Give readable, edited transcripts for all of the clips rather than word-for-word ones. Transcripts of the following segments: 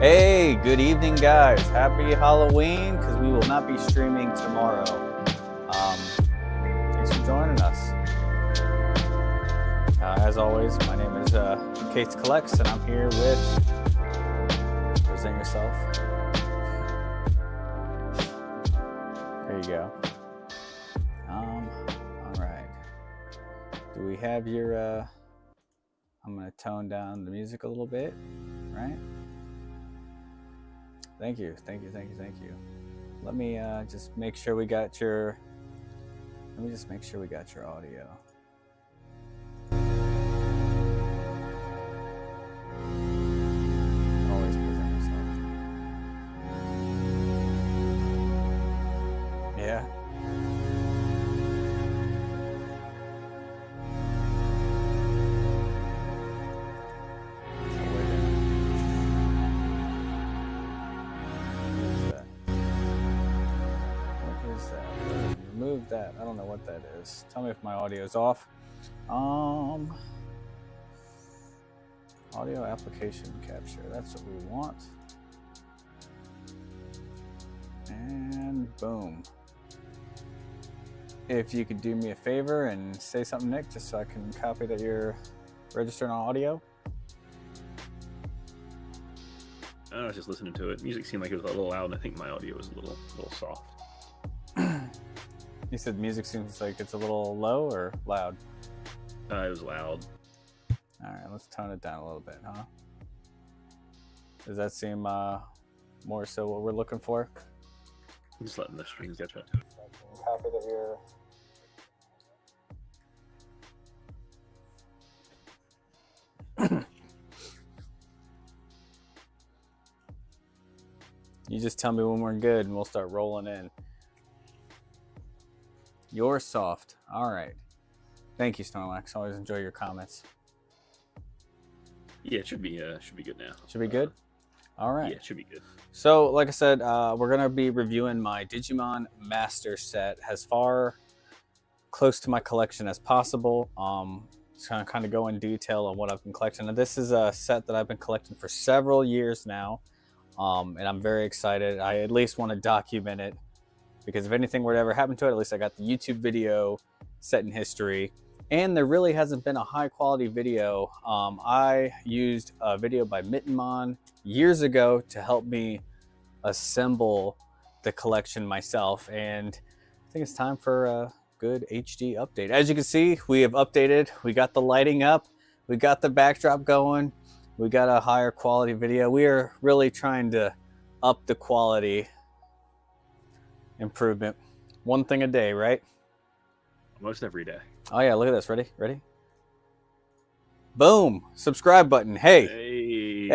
Hey, good evening, guys. Happy Halloween, because we will not be streaming tomorrow. Thanks for joining us. As always, my name is Kate's Collects, and I'm here with... Present yourself. There you go. All right. Do we have your... I'm going to tone down the music a little bit, right? Thank you. Let me just make sure we got your... Let me just make sure we got your audio. Always present yourself. Yeah. Remove that. I don't know what that is. Tell me if my audio is off. Audio application capture. That's what we want. And boom. If you could do me a favor and say something, Nick, just so I can copy that you're registered on audio. I was just listening to it. Music seemed like it was a little loud, and I think my audio was a little soft. You said music seems like it's a little low or loud? It was loud. All right, let's tone it down a little bit, huh? Does that seem more so what we're looking for? I'm just letting the strings catch up. Copy that you're... You just tell me when we're good and we'll start rolling in. You're soft. All right. Thank you, Snorlax. Always enjoy your comments. Yeah, it should be good now. Should be good? All right. Yeah, it should be good. So, like I said, we're going to be reviewing my Digimon Master set as far close to my collection as possible. Just going to kind of go in detail on what I've been collecting. And this is a set that I've been collecting for several years now. And I'm very excited. I at least want to document it, because if anything were to ever happen to it, at least I got the YouTube video set in history. And there really hasn't been a high quality video. I used a video by Digimon years ago to help me assemble the collection myself. And I think it's time for a good HD update. As you can see, we have updated. We got the lighting up. We got the backdrop going. We got a higher quality video. We are really trying to up the quality improvement. One thing a day, right? Almost every day. Oh yeah, look at this. Ready? Boom! Subscribe button. Hey,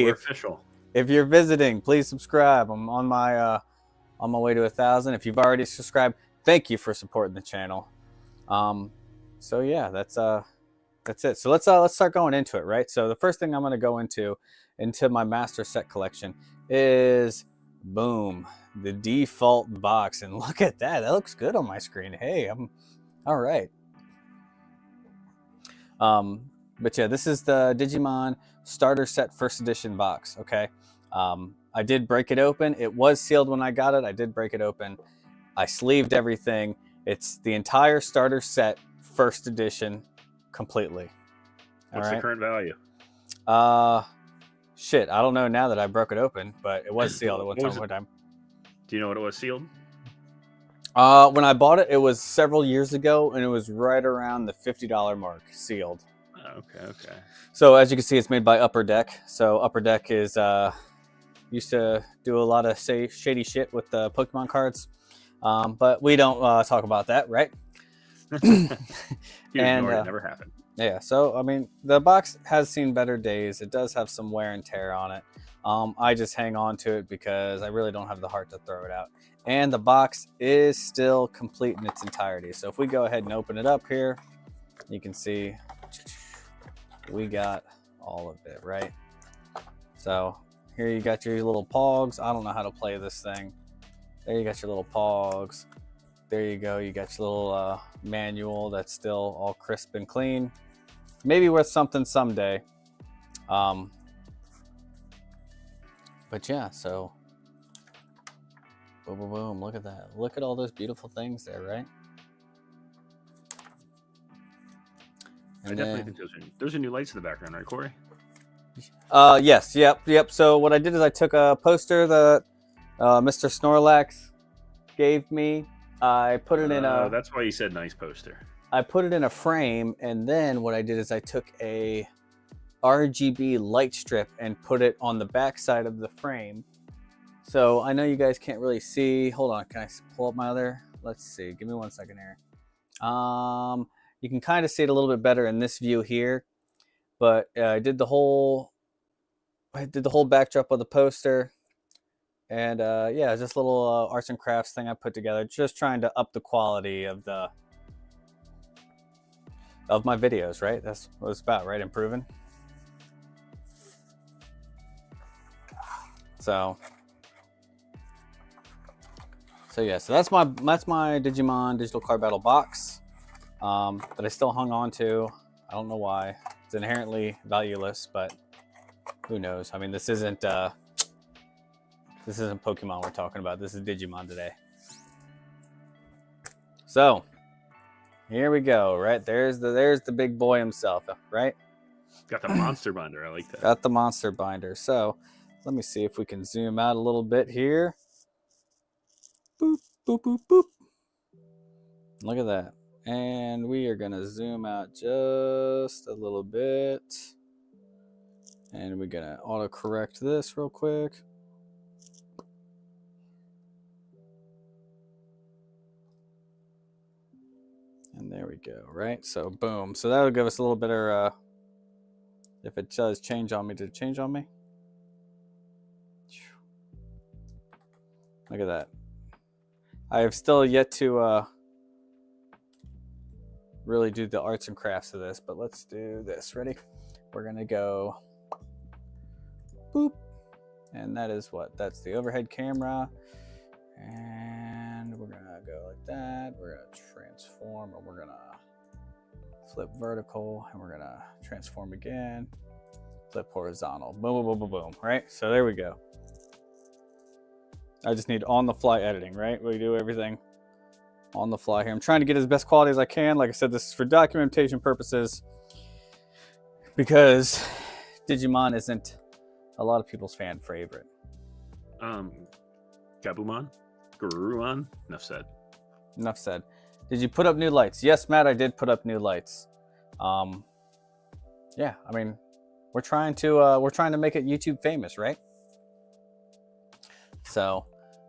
We're official. If you're visiting, please subscribe. I'm on my way to 1,000. If you've already subscribed, thank you for supporting the channel. So yeah, that's it. So let's start going into it, right? So the first thing I'm going to go into my master set collection is boom, the default box. And look at that. That looks good on my screen. Hey, I'm all right. But yeah, this is the Digimon starter set first edition box. Okay. I did break it open. It was sealed when I got it. I did break it open. I sleeved everything. It's the entire starter set first edition completely. What's the current value? Shit, I don't know now that I broke it open, but it was sealed at one time. Do you know what it was sealed? When I bought it, it was several years ago, and it was right around the $50 mark, sealed. Okay. So as you can see, it's made by Upper Deck. So Upper Deck is used to do a lot of shady shit with the Pokemon cards, but we don't talk about that, right? And it never happened. Yeah, so I mean, the box has seen better days. It does have some wear and tear on it. I just hang on to it because I really don't have the heart to throw it out. And the box is still complete in its entirety. So if we go ahead and open it up here, you can see we got all of it, right? So here you got your little pogs. I don't know how to play this thing. There you got your little pogs. There you go. You got your little manual that's still all crisp and clean. Maybe worth something someday. But yeah, so boom, boom, boom. Look at that. Look at all those beautiful things there, right? I definitely think those are new lights in the background, right, Corey? Yes, yep. So what I did is I took a poster that Mr. Snorlax gave me. I put it in a. That's why you said nice poster. I put it in a frame, and then what I did is I took a RGB light strip and put it on the back side of the frame. So I know you guys can't really see. Hold on, can I pull up my other? Let's see. Give me 1 second here. You can kind of see it a little bit better in this view here, but I did the whole backdrop of the poster, and yeah, just a little arts and crafts thing I put together, just trying to up the quality of my videos. Right, that's what it's about, right? Improving. So yeah, so that's my Digimon digital card battle box that I still hung on to. I don't know why. It's inherently valueless, but who knows? I mean, this isn't Pokemon we're talking about. This is Digimon today. So here we go. Right, there's the big boy himself. Right. Got the monster binder. I like that. Got the monster binder. So let me see if we can zoom out a little bit here. Boop, boop, boop, boop. Look at that. And we are going to zoom out just a little bit. And we're going to auto correct this real quick. And there we go, right? So boom. So that'll give us a little better, if it does change on me, did it change on me? Look at that. I have still yet to really do the arts and crafts of this, but let's do this. Ready? We're gonna go boop, and that is what? That's the overhead camera, and we're gonna go like that. We're gonna transform, or we're gonna flip vertical, and we're gonna transform again, flip horizontal. Boom, boom, boom, boom, boom. Right? So there we go. I just need on-the-fly editing, right? We do everything on the fly here. I'm trying to get as best quality as I can. Like I said, this is for documentation purposes because Digimon isn't a lot of people's fan favorite. Gabumon? Garurumon? Enough said. Enough said. Did you put up new lights? Yes, Matt, I did put up new lights. Yeah, I mean, we're trying to make it YouTube famous, right? So,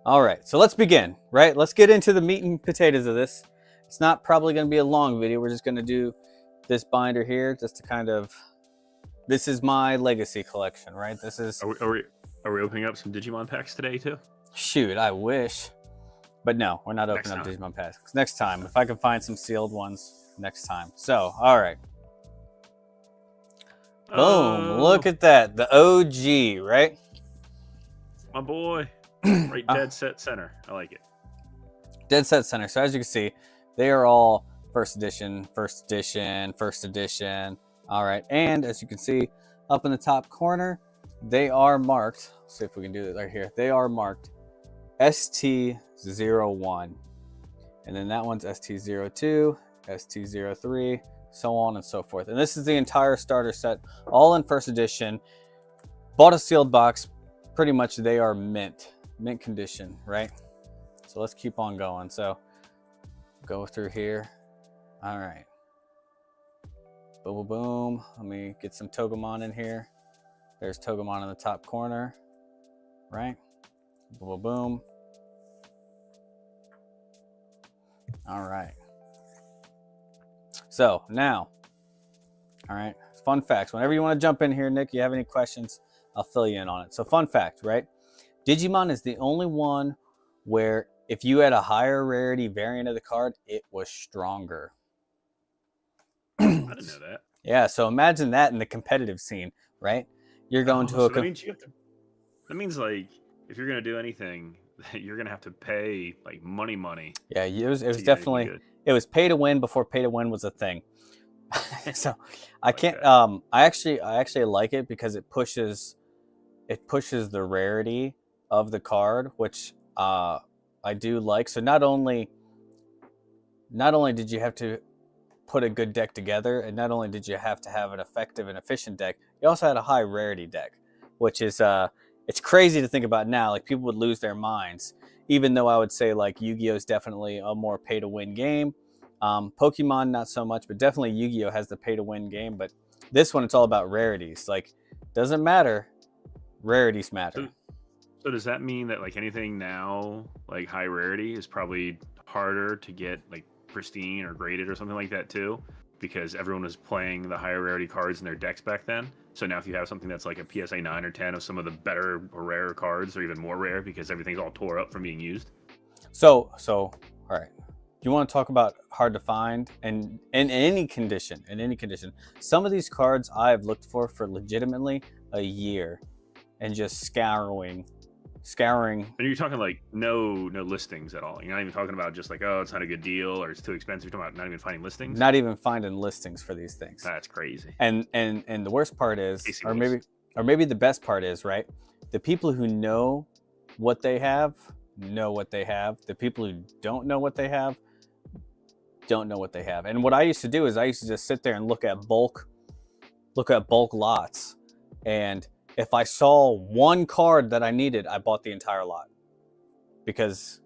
all right, so let's begin, right? Let's get into the meat and potatoes of this. It's not probably going to be a long video. We're just going to do this binder here just to kind of, this is my legacy collection, right? This is... Are we opening up some Digimon packs today, too? Shoot, I wish. But no, we're not opening up Digimon packs. Next time, if I can find some sealed ones, next time. So, all right. Boom, look at that. The OG, right? My boy. Right dead set center. I like it. Dead set center. So as you can see, they are all first edition. All right. And as you can see up in the top corner, they are marked. Let's see if we can do this right here. They are marked ST01. And then that one's ST02, ST03, so on and so forth. And this is the entire starter set, all in first edition. Bought a sealed box. Pretty much they are mint condition, right? So let's keep on going. So go through here. All right. Boom, boom, boom. Let me get some Togemon in here. There's Togemon in the top corner, right? Boom, boom, boom. All right. So now, all right, fun facts. Whenever you want to jump in here, Nick, you have any questions, I'll fill you in on it. So fun fact, right? Digimon is the only one where if you had a higher rarity variant of the card, it was stronger. I didn't know that. Yeah, so imagine that in the competitive scene, right? You're going to so that means that means like if you're gonna do anything, you're gonna have to pay like money. Yeah, it was definitely, it was pay to win before pay to win was a thing. So I can't I actually like it because it pushes it pushes the rarity of the card, which I do like. So not only did you have to put a good deck together, and not only did you have to have an effective and efficient deck, you also had a high rarity deck, which is it's crazy to think about now. Like, people would lose their minds, even though I would say like Yu-Gi-Oh is definitely a more pay to win game. Pokemon not so much, but definitely Yu-Gi-Oh has the pay to win game. But this one, it's all about rarities. Like, doesn't matter, rarities matter. So does that mean that like anything now, like high rarity, is probably harder to get like pristine or graded or something like that too? Because everyone was playing the higher rarity cards in their decks back then. So now if you have something that's like a PSA 9 or 10 of some of the better or rarer cards, or even more rare because everything's all tore up from being used. So all right. You want to talk about hard to find, and in any condition, some of these cards I've looked for legitimately a year, and just scouring. And you're talking like no listings at all. You're not even talking about just like, oh, it's not a good deal or it's too expensive. You're talking about not even finding listings. Not even finding listings for these things. That's crazy. And the worst part is, or maybe the best part is, right? The people who know what they have know what they have. The people who don't know what they have don't know what they have. And what I used to do is I used to just sit there and look at bulk lots, and if I saw one card that I needed, I bought the entire lot, because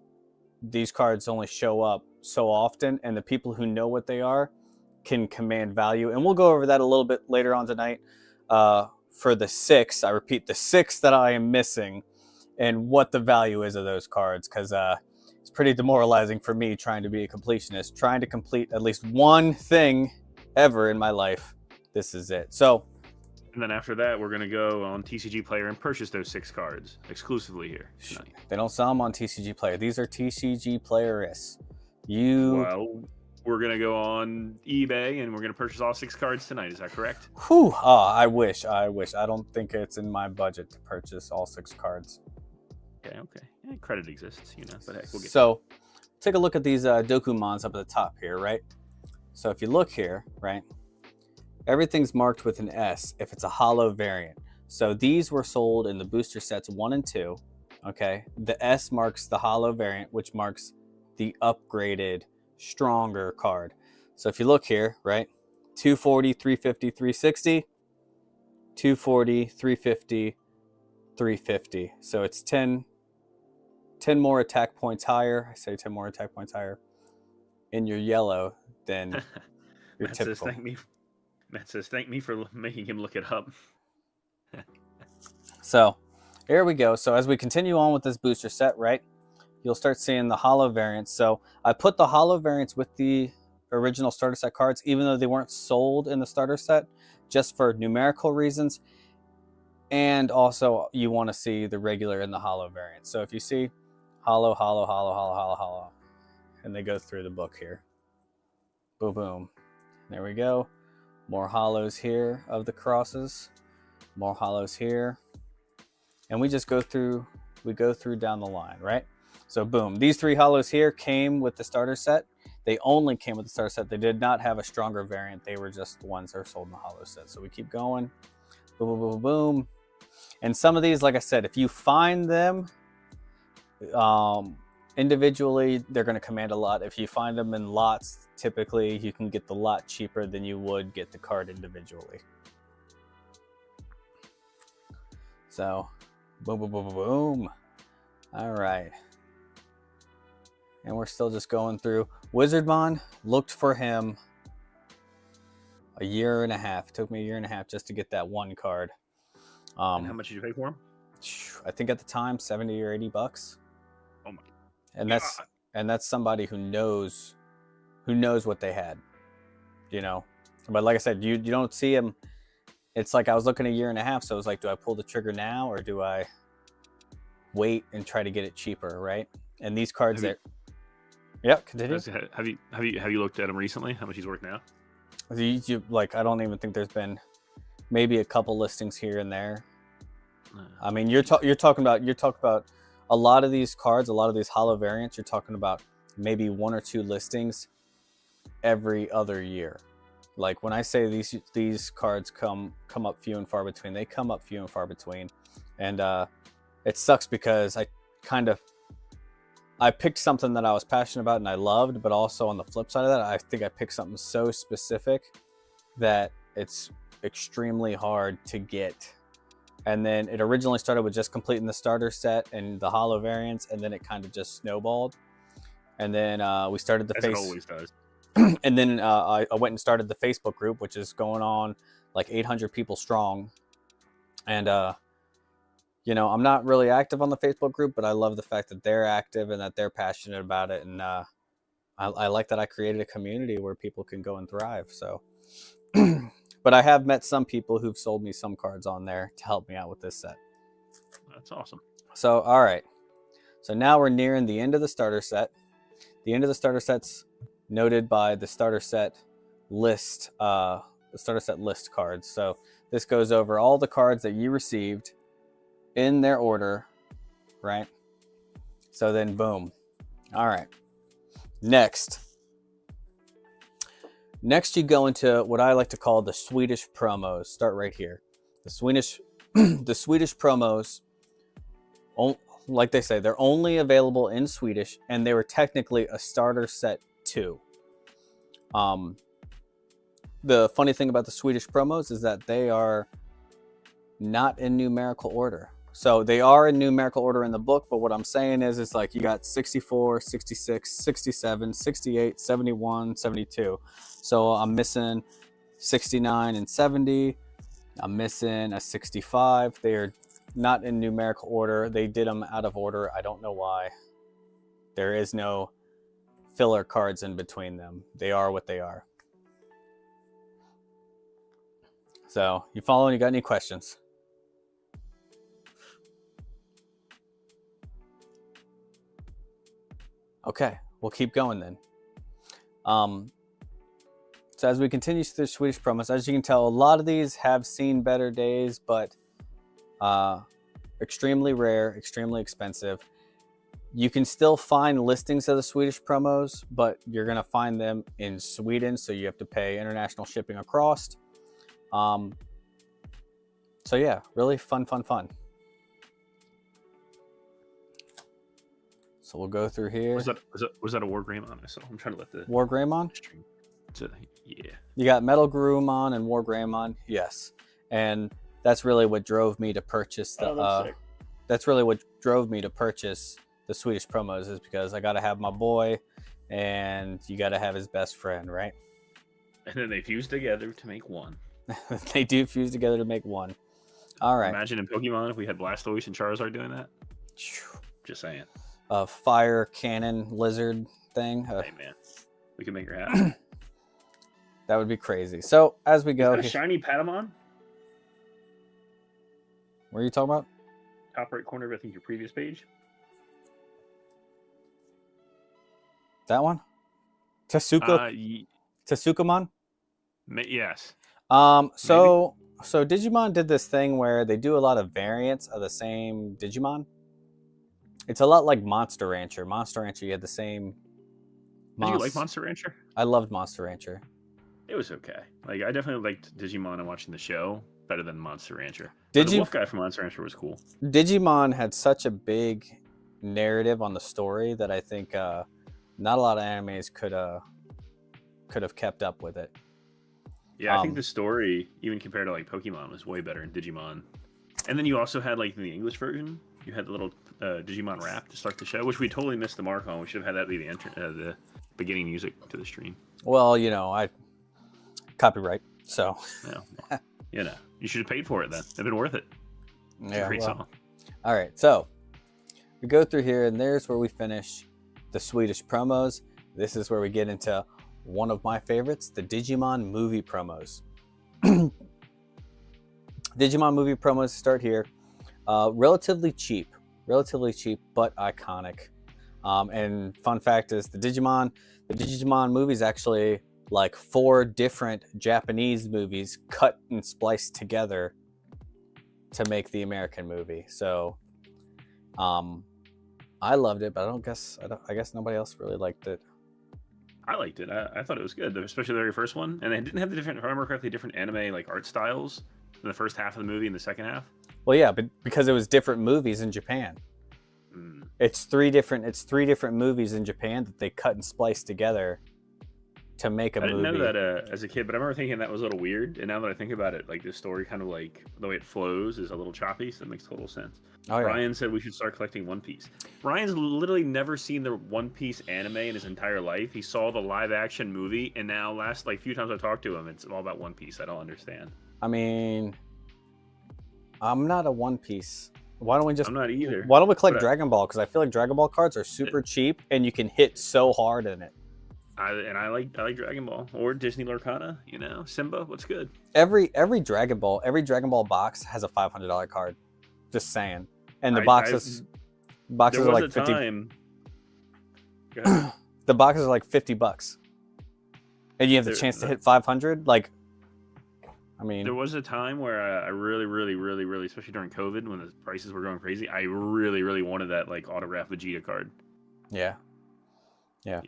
these cards only show up so often, and the people who know what they are can command value. And we'll go over that a little bit later on tonight. For the 6, I repeat, the 6 that I am missing, and what the value is of those cards, because it's pretty demoralizing for me trying to be a completionist, trying to complete at least one thing ever in my life. This is it. So, and then after that, we're going to go on TCG Player and purchase those 6 cards exclusively here tonight. They don't sell them on TCG Player. These are TCG Player-ists. Well, we're going to go on eBay and we're going to purchase all 6 cards tonight. Is that correct? Whew. Oh, I wish. I don't think it's in my budget to purchase all 6 cards. Okay. Yeah, credit exists, but heck, we'll get So, take a look at these Dokumons up at the top here, right? So if you look here, right, everything's marked with an S if it's a hollow variant. So these were sold in the booster sets 1 and 2, okay? The S marks the hollow variant, which marks the upgraded, stronger card. So if you look here, right, 240, 350, 360, 240, 350, 350. So it's 10 more attack points higher. I say 10 more attack points higher in your yellow than your Matt typical. Matt says, thank me for making him look it up. So here we go. So as we continue on with this booster set, right, you'll start seeing the hollow variants. So I put the hollow variants with the original starter set cards, even though they weren't sold in the starter set, just for numerical reasons. And also you want to see the regular and the hollow variants. So if you see hollow, hollow, hollow, hollow, hollow, hollow, and they go through the book here. Boom, boom. There we go. More hollows here of the crosses. More hollows here. And we just go through down the line, right? So boom, these 3 hollows here came with the starter set. They only came with the starter set. They did not have a stronger variant. They were just the ones that are sold in the hollow set. So we keep going. Boom, boom, boom, boom. And some of these, like I said, if you find them individually, they're going to command a lot. If you find them in lots, typically you can get the lot cheaper than you would get the card individually. So, boom, boom, boom, boom, boom. All right. And we're still just going through. Wizardmon, looked for him a year and a half. It took me a year and a half just to get that one card. And how much did you pay for him? I think at the time, $70 or $80. Oh my! And that's somebody who knows what they had, But like I said, you don't see him. It's like I was looking a year and a half, so it was like, do I pull the trigger now or do I wait and try to get it cheaper, right? And these cards continue. Have you looked at him recently? How much he's worth now? I don't even think there's been maybe a couple listings here and there. I mean, you're talking about a lot of these cards, a lot of these hollow variants. You're talking about maybe 1 or 2 listings every other year. Like when I say these cards come up few and far between, they come up few and far between. And it sucks because I picked something that I was passionate about and I loved, but also on the flip side of that, I think I picked something so specific that it's extremely hard to get. And then it originally started with just completing the starter set and the holo variants, and then it kind of just snowballed. And then we started the As it always does. and then I went and started the Facebook group, which is going on like 800 people strong. And you know, I'm not really active on the Facebook group, but I love the fact that they're active and that they're passionate about it. And I like that I created a community where people can go and thrive. So, but I have met some people who've sold me some cards on there to help me out with this set. That's awesome. So, all right. So now we're nearing the end of the starter set. The end of the starter set's noted by the starter set list, cards. So this goes over all the cards that you received in their order, right? So then boom. All right. Next you go into what I like to call the Swedish promos. Start right here. The Swedish promos, like they say, they're only available in Swedish, and they were technically a starter set too. The funny thing about the Swedish promos is that they are not in numerical order. So they are in numerical order in the book, but what I'm saying is it's like you got 64, 66, 67, 68, 71, 72. So I'm missing 69 and 70. I'm missing a 65. They are not in numerical order. They did them out of order. I don't know why. There is no filler cards in between them. They are what they are. So, you following? You got any questions? Okay, we'll keep going then. So as we continue through the Swedish promos, as you can tell, a lot of these have seen better days, but extremely rare, extremely expensive. You can still find listings of the Swedish promos, but you're going to find them in Sweden, so you have to pay international shipping across. So yeah, really fun. So we'll go through here. Was that a War Greymon? I saw. I'm trying to let the War Greymon? Yeah. You got Metal Greymon and War Greymon, yes. And that's really what drove me to purchase the. That's really what drove me to purchase the Swedish promos, is because I got to have my boy, and you got to have his best friend, right? And then they fuse together to make one. They do fuse together to make one. All right. Imagine in Pokemon if we had Blastoise and Charizard doing that. Just saying. A fire cannon lizard thing. Hey man, we can make her happen. That would be crazy. So as we go, is that a shiny Patamon? What are you talking about? Top right corner of I think your previous page. That one? Tasukamon? Yes. So Digimon did this thing where they do a lot of variants of the same Digimon. It's a lot like Monster Rancher. Monster Rancher, you had the same. Did you like Monster Rancher? I loved Monster Rancher. It was okay. Like I definitely liked Digimon and watching the show better than Monster Rancher. The wolf guy from Monster Rancher was cool. Digimon had such a big narrative on the story that I think not a lot of animes could have kept up with it. Yeah, I think the story, even compared to like Pokemon, was way better in Digimon. And then you also had like in the English version, you had the little Digimon rap to start the show, which we totally missed the mark on. We should have had that be the beginning music to the stream. Well, you know, I copyright, so yeah, you know, you should have paid for it then. It'd been worth it. It's a great song. All right, so we go through here, and there's where we finish the Swedish promos. This is where we get into one of my favorites, the Digimon movie promos. Digimon movie promos start here. Relatively cheap, but iconic. And fun fact is the Digimon movie is actually like 4 different Japanese movies cut and spliced together to make the American movie. So I loved it, but I guess nobody else really liked it. I liked it. I thought it was good, especially the very first one. And it didn't have the different, if I remember correctly, different anime like art styles. in the first half of the movie and the second half? Well, yeah, but because it was different movies in Japan. It's three different movies in Japan that they cut and spliced together to make a movie. I didn't know that as a kid, but I remember thinking that was a little weird. And now that I think about it, like, this story kind of, like, the way it flows is a little choppy, so it makes total sense. Oh, yeah. Brian said we should start collecting One Piece. Brian's literally never seen the One Piece anime in his entire life. He saw the live action movie, and now last few times I talked to him, it's all about One Piece. I don't understand. I mean, I'm not a One Piece. Why don't we just? I'm not either. Why don't we collect Dragon Ball? Because I feel like Dragon Ball cards are super cheap, and you can hit so hard in it. I like Dragon Ball or Disney Lorcana. You know, Simba. What's good? Every Dragon Ball box has a $500 card. Just saying. And the boxes are like 50. The boxes are like $50, and you have the chance to hit 500. Like, I mean, there was a time where I really, especially during COVID when the prices were going crazy, I really wanted that, like, autographed Vegeta card. Yeah.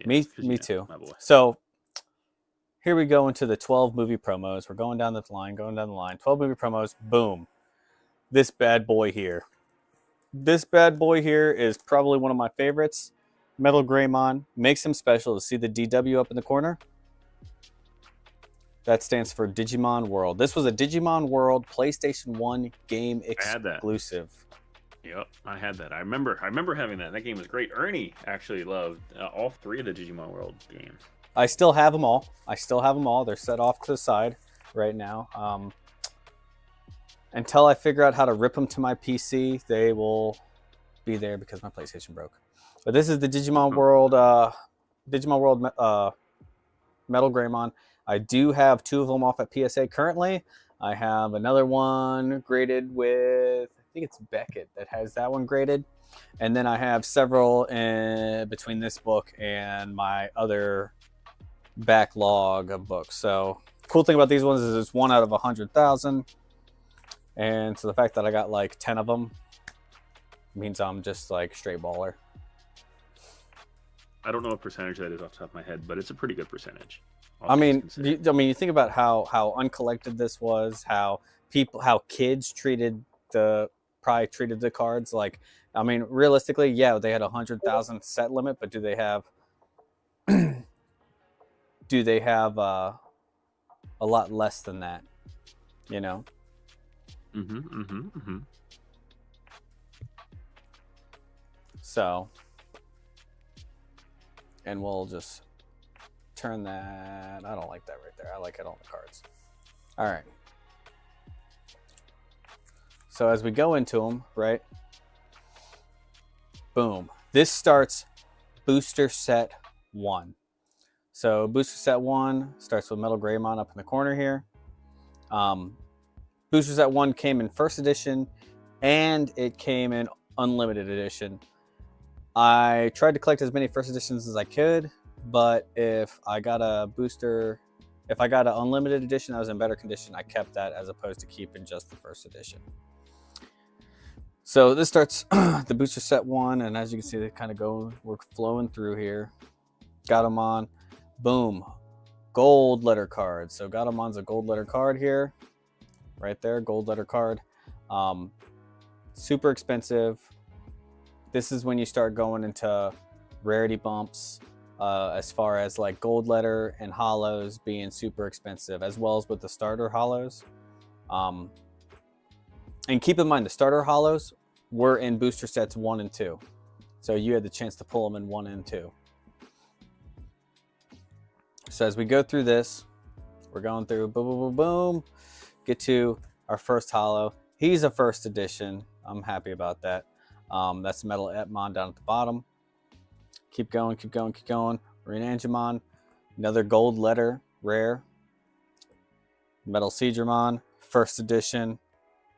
Me too. My boy. So here we go into the 12 movie promos. We're going down the line. 12 movie promos. Boom. This bad boy here. This bad boy here is probably one of my favorites. Metal Greymon. Makes him special to see the DW up in the corner. That stands for Digimon World. This was a Digimon World PlayStation 1 game exclusive. Yep, I had that. I remember having that. That game was great. Ernie actually loved all three of the Digimon World games. I still have them all. They're set off to the side right now. Until I figure out how to rip them to my PC, they will be there because my PlayStation broke. But this is the Digimon World Metal Greymon. I do have 2 of them off at PSA currently. I have another one graded with, I think it's Beckett that has that one graded. And then I have several in between this book and my other backlog of books. So cool thing about these ones is it's 1 out of 100,000. And so the fact that I got like 10 of them means I'm just like straight baller. I don't know what percentage that is off the top of my head, but it's a pretty good percentage. I mean, you think about how uncollected this was, how kids probably treated the cards. Like, I mean, realistically, yeah, they had 100,000 set limit, but do they have a lot less than that? You know. So, and we'll just turn that. I don't like that right there. I like it on the cards. All right. So as we go into them, right? Boom. This starts booster set 1. So booster set 1 starts with Metal Greymon up in the corner here. Booster set 1 came in first edition and it came in unlimited edition. I tried to collect as many first editions as I could, but if I got an unlimited edition that was in better condition, I kept that as opposed to keeping just the first edition. So this starts the booster set 1, and as you can see, they kind of we're flowing through here. Gatomon, boom, gold letter card. So Gatomon's a gold letter card here, right there, gold letter card. Super expensive. This is when you start going into rarity bumps, as far as like gold letter and hollows being super expensive, as well as with the starter hollows. And keep in mind, the starter hollows were in booster sets 1 and 2. So you had the chance to pull them in 1 and 2. So as we go through this, we're going through boom, boom, boom, boom, get to our first hollow. He's a first edition. I'm happy about that. That's Metal Etmon down at the bottom. Keep going, keep going, keep going. Renangemon, another gold letter, rare. Metal Seedramon, first edition,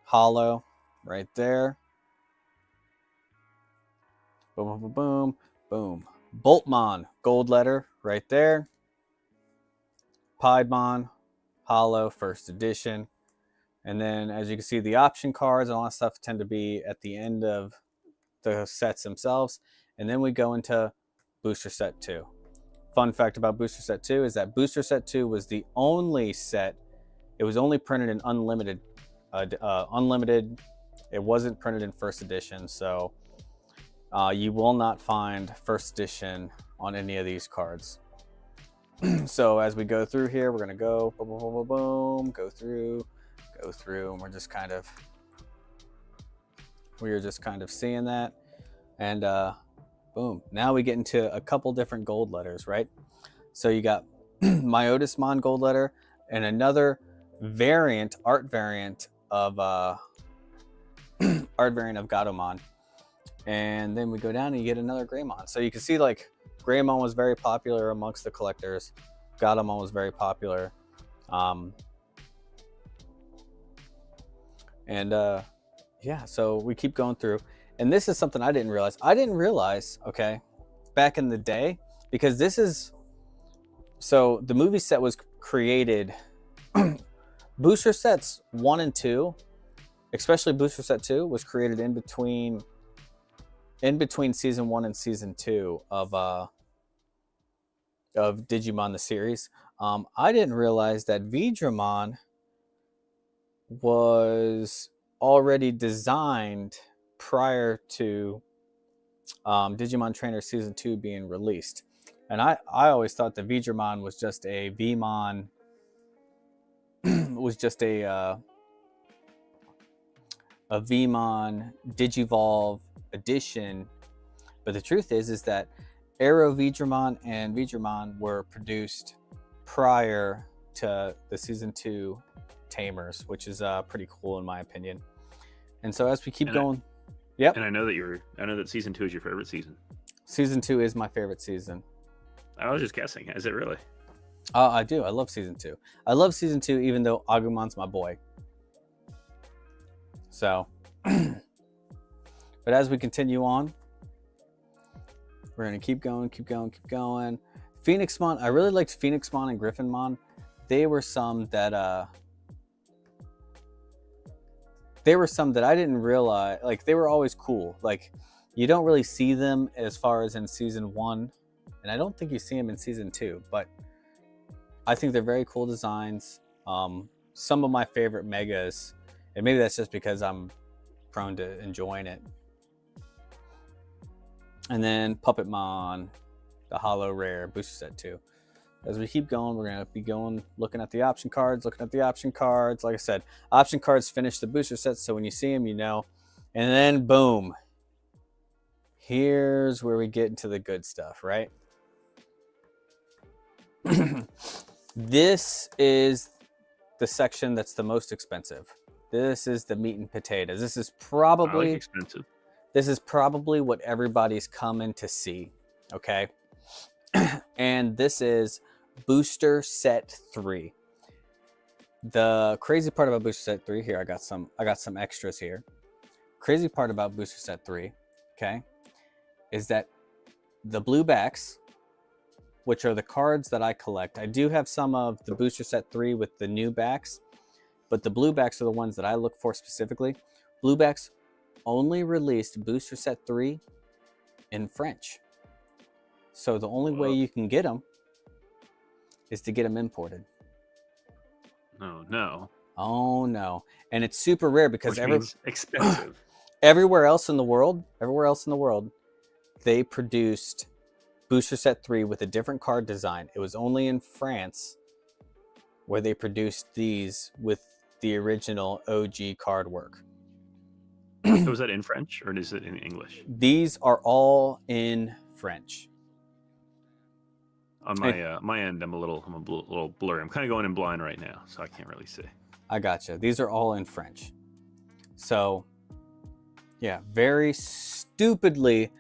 hollow, right there. Boom, boom, boom, boom. Boltmon, gold letter, right there. Piedmon, hollow, first edition. And then, as you can see, the option cards and all that stuff tend to be at the end of the sets themselves. And then we go into Booster Set 2. Fun fact about Booster Set 2 is that Booster Set 2 was the only set, it was only printed in unlimited unlimited. It wasn't printed in first edition, so you will not find first edition on any of these cards. So as we go through here, we're gonna go boom, boom, boom, boom, boom, go through, and we're just kind of seeing that, and boom. Now we get into a couple different gold letters, right? So you got Myotismon gold letter and another art variant of Gatomon. And then we go down and you get another Greymon. So you can see like Greymon was very popular amongst the collectors. Gatomon was very popular. Yeah, so we keep going through. And this is something I didn't realize, okay, back in the day, because this is, so the movie set was created, booster sets 1 and 2, especially booster set 2, was created in between season 1 and season 2 of Digimon the series. I didn't realize that Vidramon was already designed prior to Digimon Trainer season 2 being released. And I always thought that Vidramon was just a Vmon, was just a Vmon Digivolve edition. But the truth is that Aero Vidramon and Vidramon were produced prior to the season 2 Tamers, which is pretty cool in my opinion. And so as we keep going, yep. And I know that season 2 is your favorite season. Season 2 is my favorite season. I was just guessing. Is it really? I do. I love season 2. I love season 2, even though Agumon's my boy. So, but as we continue on, we're going to keep going. Phoenixmon. I really liked Phoenixmon and Griffinmon. They were some that I didn't realize, like they were always cool. Like you don't really see them as far as in season 1, and I don't think you see them in season 2, but I think they're very cool designs. Some of my favorite megas, and maybe that's just because I'm prone to enjoying it. And then Puppetmon, the Holo Rare Booster Set 2. As we keep going, we're going to be looking at the option cards. Like I said, option cards finish the booster sets, so when you see them, you know. And then, boom. Here's where we get into the good stuff, right? This is the section that's the most expensive. This is the meat and potatoes. This is probably expensive. This is probably what everybody's coming to see, okay? And this is Booster Set 3. The crazy part about Booster Set 3 here, I got some extras here. Crazy part about Booster Set 3, okay, is that the blue backs, which are the cards that I collect. I do have some of the Booster Set 3 with the new backs, but the blue backs are the ones that I look for specifically. Blue backs only released Booster Set 3 in French. So the only way you can get them is to get them imported. Oh, no. Oh, no. And it's super rare because expensive. everywhere else in the world, they produced Booster Set 3 with a different card design. It was only in France where they produced these with the original OG card work. So is that in French or is it in English? These are all in French. On my end, I'm a little blurry. I'm kind of going in blind right now, so I can't really see. I gotcha. These are all in French. So, yeah, very stupidly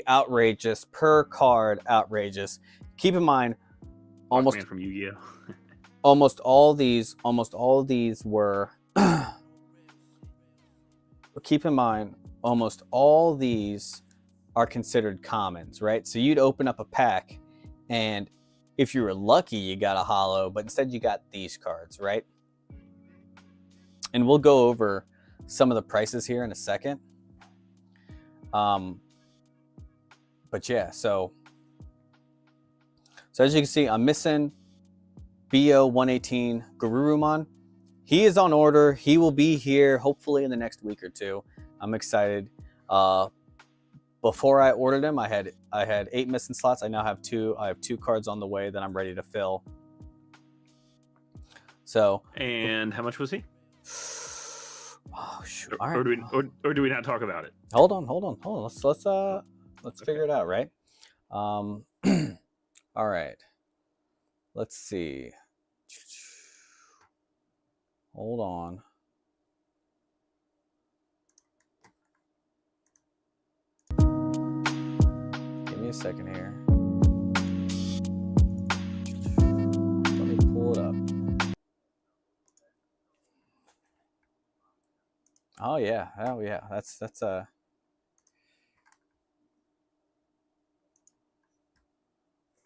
outrageous, per card outrageous. Keep in mind, almost from Yu-Gi-Oh. almost all these were. Keep in mind, almost all these are considered commons, right? So you'd open up a pack, and if you were lucky, you got a holo, but instead you got these cards, right? And we'll go over some of the prices here in a second. But yeah, so as you can see, I'm missing BO 118 Garurumon. he is on order. He will be here hopefully in the next week or two. I'm excited. Before I ordered him, I had 8 missing slots. I now have 2. I have 2 cards on the way that I'm ready to fill. So. And how much was he? Oh shoot! Or do we not talk about it? Hold on. Let's figure it out, right? All right. Let's see. Hold on. Give me a second here. Let me pull it up. Oh yeah. That's let's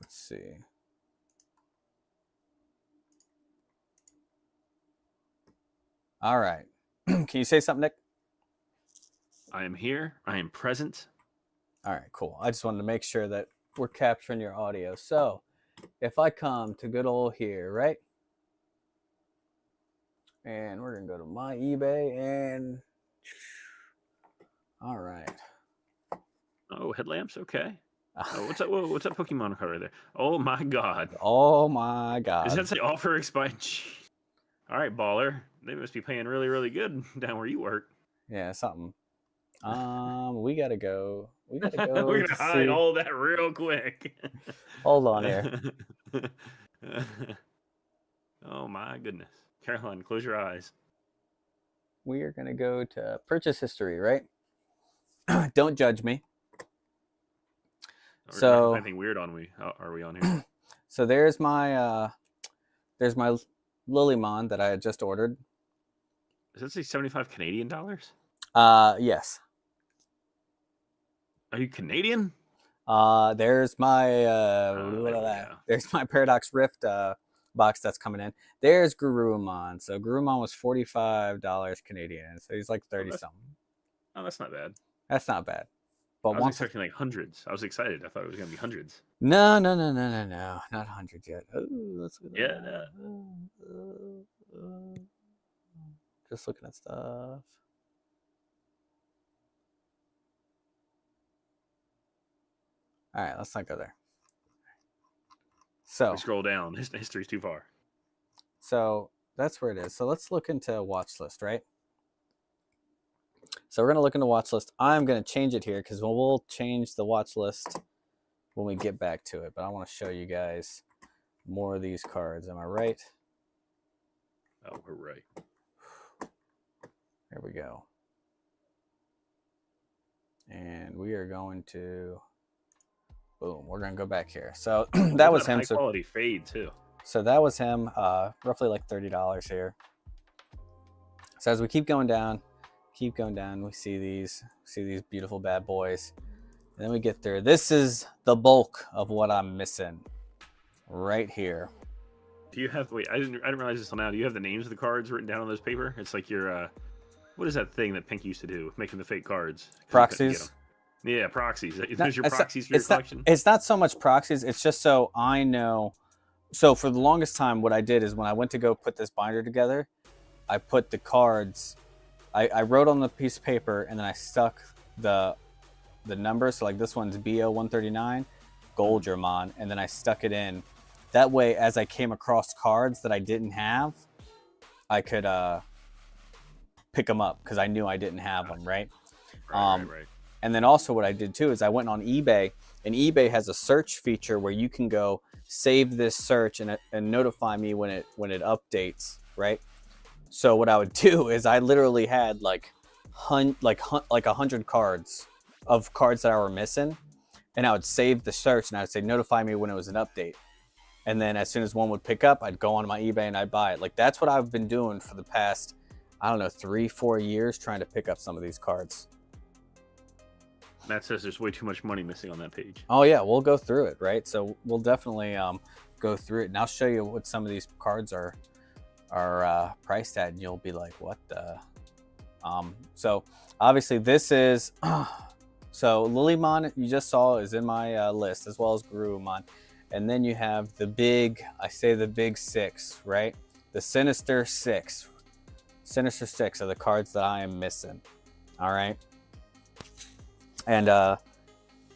see. All right. Can you say something, Nick? I am here. I am present. All right, cool. I just wanted to make sure that we're capturing your audio. So if I come to good old here, right? And we're going to go to my eBay and all right. Oh, headlamps. Okay. Oh, what's that Pokemon card right there? Oh my God. Oh my God. Does that say offer expired? All right, baller. They must be paying really, really good down where you work. Yeah, something. We gotta go. We're gonna hide all of that real quick. Hold on here. Oh my goodness. Caroline, close your eyes. We are gonna go to purchase history, right? Don't judge me. So anything weird are we on here? So there's my Lilymon that I had just ordered. Does that say 75 Canadian dollars? Yes. Are you Canadian? There's my there's my Paradox Rift box that's coming in. There's Garurumon. So Garurumon was $45 Canadian. So he's like 30 something. Oh, that's not bad. That's not bad. But I was expecting like hundreds. I was excited. I thought it was gonna be hundreds. No, not hundreds yet. Let's go. Yeah. Just looking at stuff. All right, let's not go there. So we scroll down. History's too far. So that's where it is. So let's look into watch list, right? So we're going to look into watch list. I'm going to change it here because we'll change the watch list when we get back to it. But I want to show you guys more of these cards. Am I right? Oh, we're right. There we go. And we are going to, boom, we're going to go back here. So that was him. High quality fade too. So that was him, roughly like $30 here. So as we keep going down, we see these beautiful bad boys. And then we get there. This is the bulk of what I'm missing right here. Do you have, wait, I didn't realize this till now. Do you have the names of the cards written down on this paper? It's like your, what is that thing that Pink used to do, making the fake cards? Proxies? Yeah, proxies. There's your proxies for your collection? It's not so much proxies. It's just so I know. So for the longest time, what I did is when I went to go put this binder together, I put the cards, I wrote on the piece of paper, and then I stuck the numbers. So like this one's BO139, Goldgermon, and then I stuck it in. That way, as I came across cards that I didn't have, I could pick them up because I knew I didn't have them, right? Right. And then also what I did too is I went on eBay, and eBay has a search feature where you can go save this search and notify me when it updates, right? So what I would do is I literally had like 100 cards that I were missing, and I would save the search and I would say notify me when it was an update. And then as soon as one would pick up, I'd go on my eBay and I'd buy it. Like that's what I've been doing for the past, I don't know, 3-4 years, trying to pick up some of these cards. Matt says there's way too much money missing on that page. Oh yeah, we'll go through it, right? So we'll definitely go through it, and I'll show you what some of these cards are priced at, and you'll be like, what the? So obviously this is, so Lilymon you just saw is in my list, as well as Garurumon. And then you have the big, I say the big 6, right? The Sinister 6, Sinister Six are the cards that I am missing. All right. And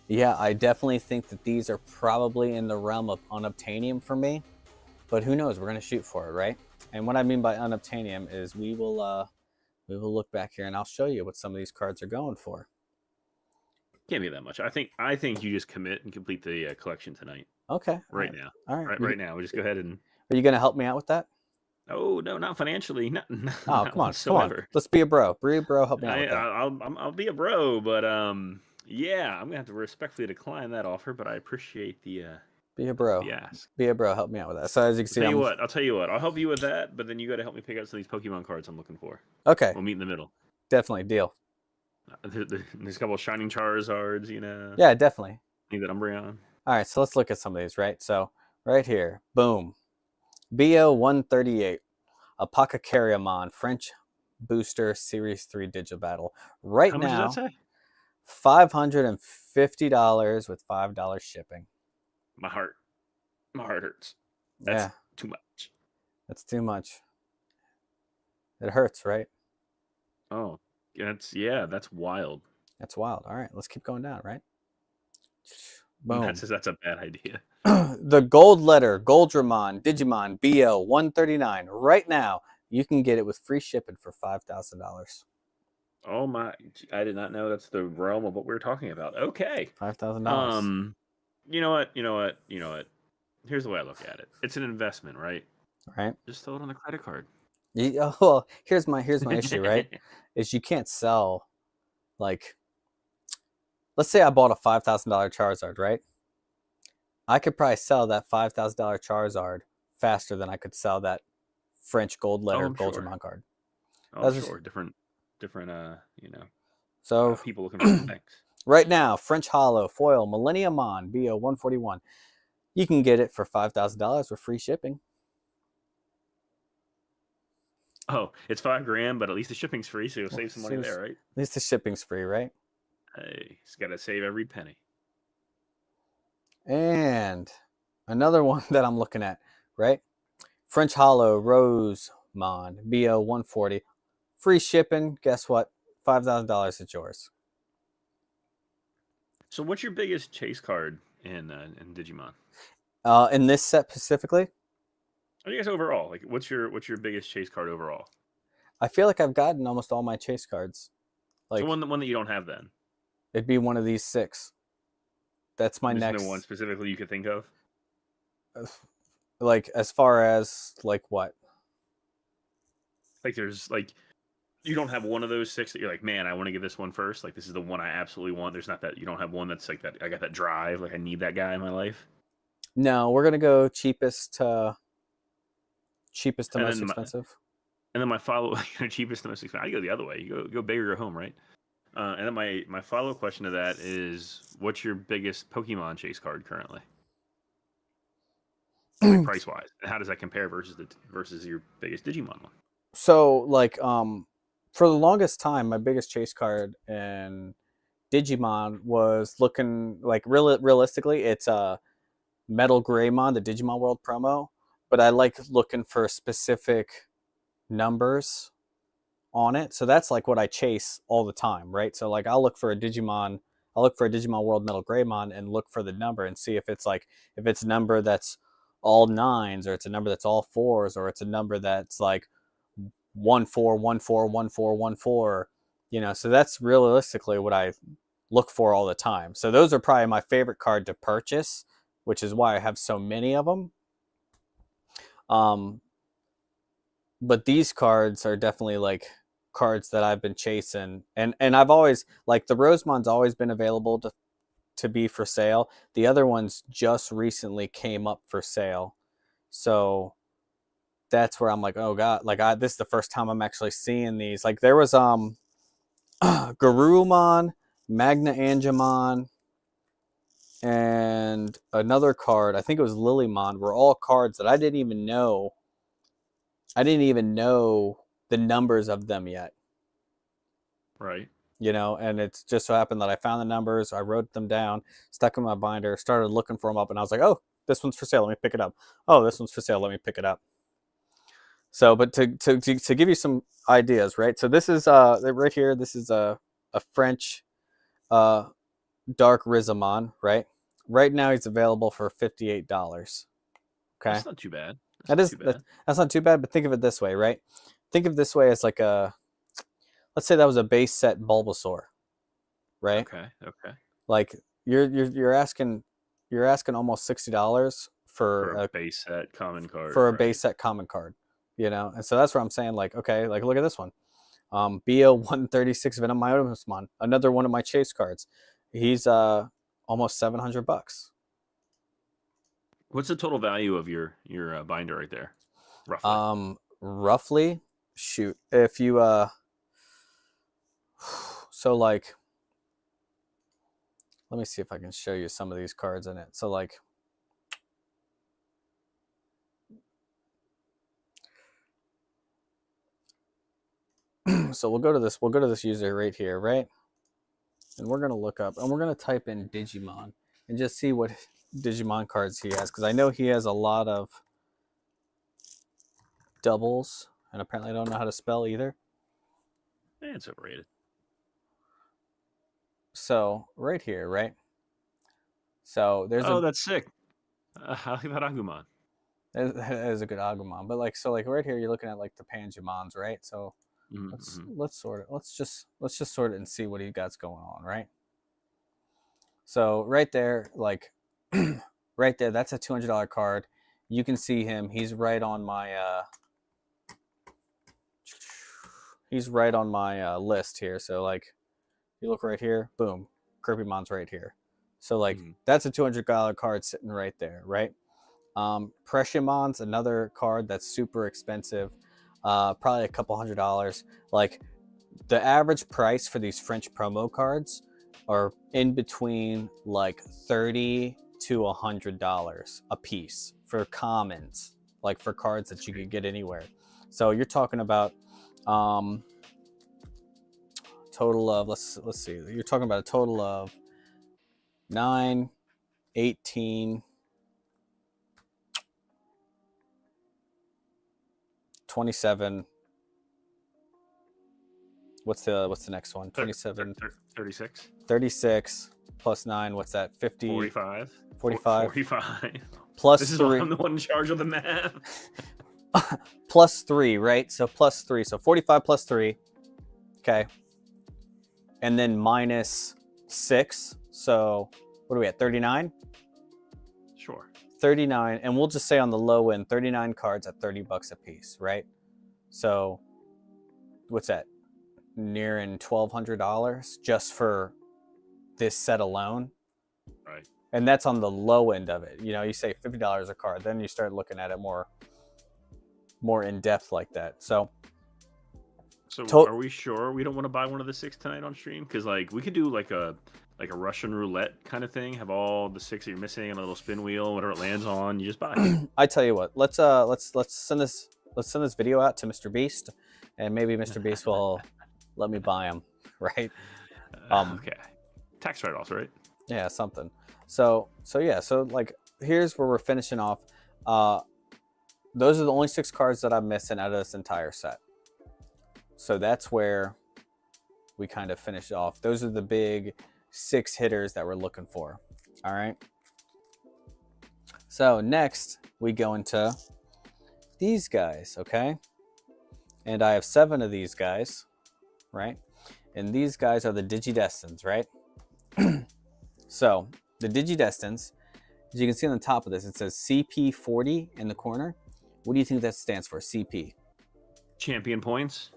yeah, I definitely think that these are probably in the realm of unobtainium for me. But who knows? We're gonna shoot for it, right? And what I mean by unobtainium is we will look back here and I'll show you what some of these cards are going for. Can't be that much. I think you just commit and complete the collection tonight. Okay. Right now. All right. Right now. We'll just go ahead and. Are you gonna help me out with that? Oh no, not financially, not Oh, not come on. whatsoever. Let's be a bro. Be a bro. Help me out with that. I'll be a bro, but yeah, I'm gonna have to respectfully decline that offer. But I appreciate the Be a bro. the ask. Be a bro. Help me out with that. So as you can see, I'll tell you what. I'll help you with that, but then you got to help me pick out some of these Pokemon cards I'm looking for. Okay. We'll meet in the middle. Definitely deal. There's a couple of Shining Charizards, you know. Yeah, definitely. Need that Umbreon. All right, so let's look at some of these, right? So right here, boom, BO 138, Apocacariamon French Booster Series 3 Digibattle. Right How now, much does that say? $550 with $5 shipping. My heart hurts. That's too much. That's too much. It hurts, right? Oh, that's wild. That's wild. All right, let's keep going down, right? Boom. That's a bad idea. The Gold Letter Goldramon Digimon BO 139. Right now, you can get it with free shipping for $5,000. Oh my! I did not know that's the realm of what we were talking about. Okay, $5,000. You know what? Here's the way I look at it. It's an investment, right? Right. Just throw it on the credit card. Well, here's my issue, right? Is you can't sell, like, let's say I bought a $5,000 Charizard, right? I could probably sell that $5,000 Charizard faster than I could sell that French Gold Letter Goldramon card. Oh, sure. Different, So people looking for things. Right now, French Hollow Foil Millenniumon BO 141. You can get it for $5,000 with free shipping. Oh, it's $5,000, but at least the shipping's free, so you'll save some money there, right? At least the shipping's free, right? Hey, he's got to save every penny. And another one that I'm looking at, right? French Hollow Rosemon BO 140. Free shipping. Guess what? $5,000 is yours. So what's your biggest chase card in Digimon? In this set specifically? I guess overall, like what's your biggest chase card overall? I feel like I've gotten almost all my chase cards. Like, so one that you don't have then? It'd be one of these 6. That's my next. No one specifically you could think of? Like, as far as, like, what? Like, there's, like, you don't have one of those 6 that you're like, man, I want to get this one first. Like, this is the one I absolutely want. There's not that, you don't have one that's like that, I got that drive. Like, I need that guy in my life. No, we're going to go cheapest to most expensive. And then my follow, cheapest to most expensive. I go the other way. You go big or go home, right? And then my follow-up question to that is, what's your biggest Pokemon chase card currently? Like price-wise, and how does that compare versus your biggest Digimon one? So, like, for the longest time, my biggest chase card in Digimon was looking like realistically, it's a Metal Greymon, the Digimon World promo. But I like looking for specific numbers on it, so that's like what I chase all the time, right? So like I'll look for a Digimon World Metal Greymon and look for the number and see if it's a number that's all 9s, or it's a number that's all 4s, or it's a number that's like 1414141414, so that's realistically what I look for all the time. So those are probably my favorite card to purchase, which is why I have so many of them. But these cards are definitely like cards that I've been chasing, and I've always, like, the Rosemon's always been available to be for sale. The other ones just recently came up for sale, so that's where I'm like, oh god, like this is the first time I'm actually seeing these. Like there was Garurumon, Magna Angemon, and another card, I think it was Lilymon, were all cards that I didn't even know the numbers of them yet. Right. And it's just so happened that I found the numbers, I wrote them down, stuck them in my binder, started looking for them up, and I was like, oh, this one's for sale, let me pick it up. Oh, this one's for sale, let me pick it up. So, but to give you some ideas, right? So this is right here. This is a French uh dark Rizamon, right? Right now he's available for $58. Okay, That's not too bad. That's that not is too bad. that's not too bad. But think of it this way, right? Think of this way as like a, let's say that was a base set Bulbasaur, right? Okay. Okay. Like you're asking almost $60 For a base set common card, for a right? base set common card, you know. And so that's what I'm saying. Like, okay, like look at this one, BO 136 Venom Myotismon, another one of my chase cards. He's almost $700. What's the total value of your binder right there, roughly? Roughly, shoot, if you so like, let me see if I can show you some of these cards in it. So like, so we'll go to this user right here, right? And we're gonna look up and we're gonna type in Digimon and just see what Digimon cards he has, because I know he has a lot of doubles, and apparently I don't know how to spell either. It's overrated. So right here, right? So there's Oh, that's sick. I like that Agumon. that is a good Agumon, but like, so like right here you're looking at like the Pangemons, right? So Mm-hmm. let's sort it. Let's just sort it and see what he got's going on, right? So right there, like right there, that's a $200 card. You can see him. He's right on my list here. So like, you look right here, boom, Kirbymon's right here. So like, that's a $200 card sitting right there, right? Pressuremon's another card that's super expensive, probably a couple $100. Like, the average price for these French promo cards are in between like $30 to $100 a piece for commons, like for cards that you could get anywhere. So you're talking about total of, let's see, you're talking about a total of 9, 18, 27. What's the next one? 27, 36, 36 plus 9. What's that? 50, 45, 45 45. plus This is 3. why I'm the one in charge of the math. Plus 3, right? So plus 3. So 45 plus 3. Okay. And then minus 6. So what are we at? 39? Sure. 39. And we'll just say on the low end, 39 cards at $30 a piece, right? So what's that? Nearing $1,200 just for this set alone. Right. And that's on the low end of it. You know, you say $50 a card, then you start looking at it more in depth like that. So are we sure we don't want to buy one of the 6 tonight on stream? Because like we could do like a Russian roulette kind of thing. Have all the 6 that you're missing on a little spin wheel. Whatever it lands on, you just buy it. I tell you what, let's send this video out to Mr. Beast, and maybe Mr. Beast will let me buy them, right? Okay. Tax write-offs, right? Yeah, something. So yeah, so like, here's where we're finishing off. Those are the only 6 cards that I'm missing out of this entire set. So that's where we kind of finish off. Those are the big 6 hitters that we're looking for. All right. So next we go into these guys, okay? And I have 7 of these guys, right? And these guys are the Digidestins, right? So the Digidestins, as you can see on the top of this, it says CP40 in the corner. What do you think that stands for, CP? Champion points.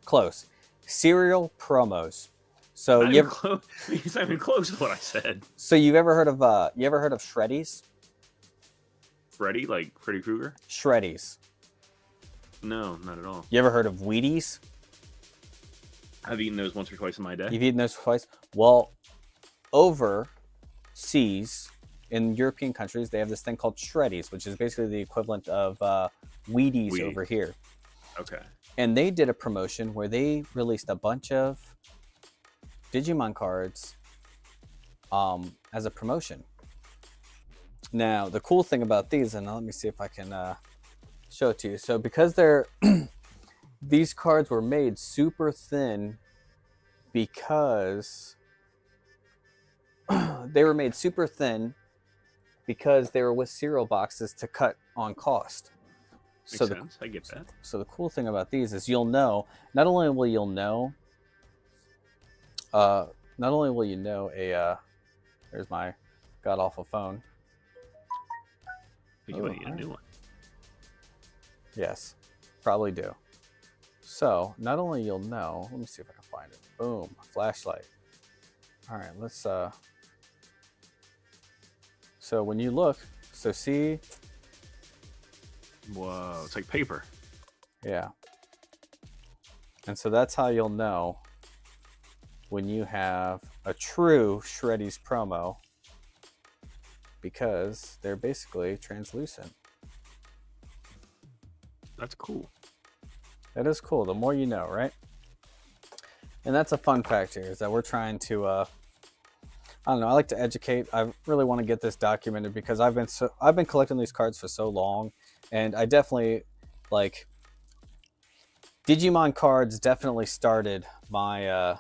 Close. Serial promos. So It's not even close to what I said. So you've ever heard of Shreddies? Freddy, like Freddy Krueger? Shreddies. No, not at all. You ever heard of Wheaties? I've eaten those once or twice in my day. You've eaten those twice? Well, overseas in European countries, they have this thing called Shreddies, which is basically the equivalent of Wheaties over here. Okay. And they did a promotion where they released a bunch of Digimon cards as a promotion. Now, the cool thing about these, and let me see if I can show it to you. So because these cards were made super thin because they were made super thin because they were with cereal boxes to cut on cost. Makes sense. I get that. So the cool thing about these is you'll know, not only will you know there's my god awful phone. You might need a new one. Yes, probably do. So not only you'll know, let me see if I can find it. Boom, flashlight. All right, let's so when you look, so see, whoa, it's like paper. yeah. And so that's how you'll know when you have a true Shreddies promo, because they're basically translucent. That's cool. That is cool. The more you know, right? And that's a fun fact here, is that we're trying to I don't know, I like to educate. I really want to get this documented because I've been collecting these cards for so long, and I definitely like Digimon cards definitely started my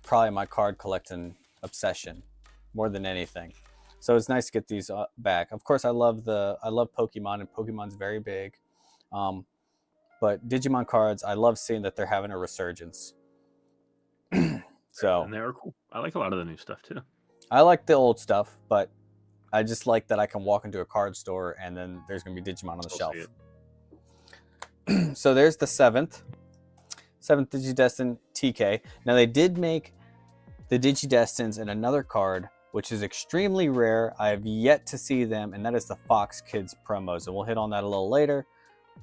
probably my card collecting obsession more than anything. So it's nice to get these back. Of course, I love Pokemon, and Pokemon's very big. But Digimon cards, I love seeing that they're having a resurgence. So And they are cool. I like a lot of the new stuff too. I like the old stuff, but I just like that I can walk into a card store and then there's going to be Digimon on the shelf. So there's the seventh Digidestin TK. Now they did make the Digidestins in another card, which is extremely rare. I have yet to see them, and that is the Fox Kids promos. And we'll hit on that a little later.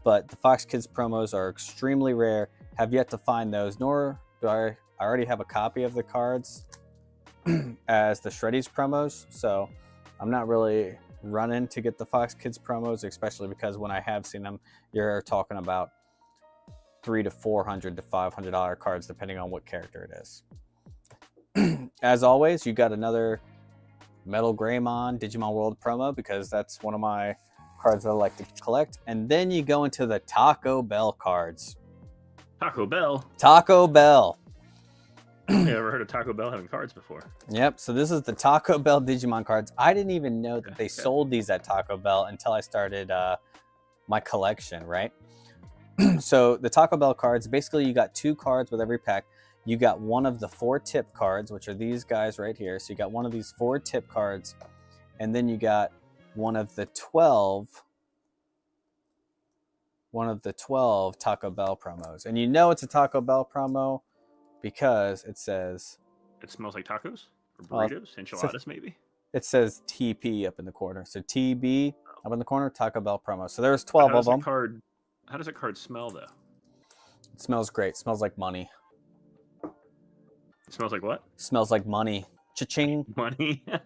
But the Fox Kids promos are extremely rare. Have yet to find those, nor do I already have a copy of the cards as the Shreddies promos. So I'm not really running to get the Fox Kids promos, especially because when I have seen them, you're talking about $300 to $400 to $500 cards, depending on what character it is. As always, you got another Metal Greymon Digimon World promo, because that's one of my cards that I like to collect. And then you go into the Taco Bell cards. Taco Bell? Taco Bell. I've never heard of Taco Bell having cards before. Yep, so this is the Taco Bell Digimon cards. I didn't even know that they sold these at Taco Bell until I started my collection, right? So the Taco Bell cards, basically you got 2 cards with every pack. You got one of the 4 tip cards, which are these guys right here. So you got one of these 4 tip cards, and then you got one of the 12 Taco Bell promos. And you know it's a Taco Bell promo because it says... It smells like tacos? Or burritos? Enchiladas, maybe? It says TP up in the corner. So TB up in the corner, Taco Bell promo. So there's 12 of them. How does a card smell, though? It smells great. It smells like money. It smells like what? Smells like money. Cha-ching. Money? I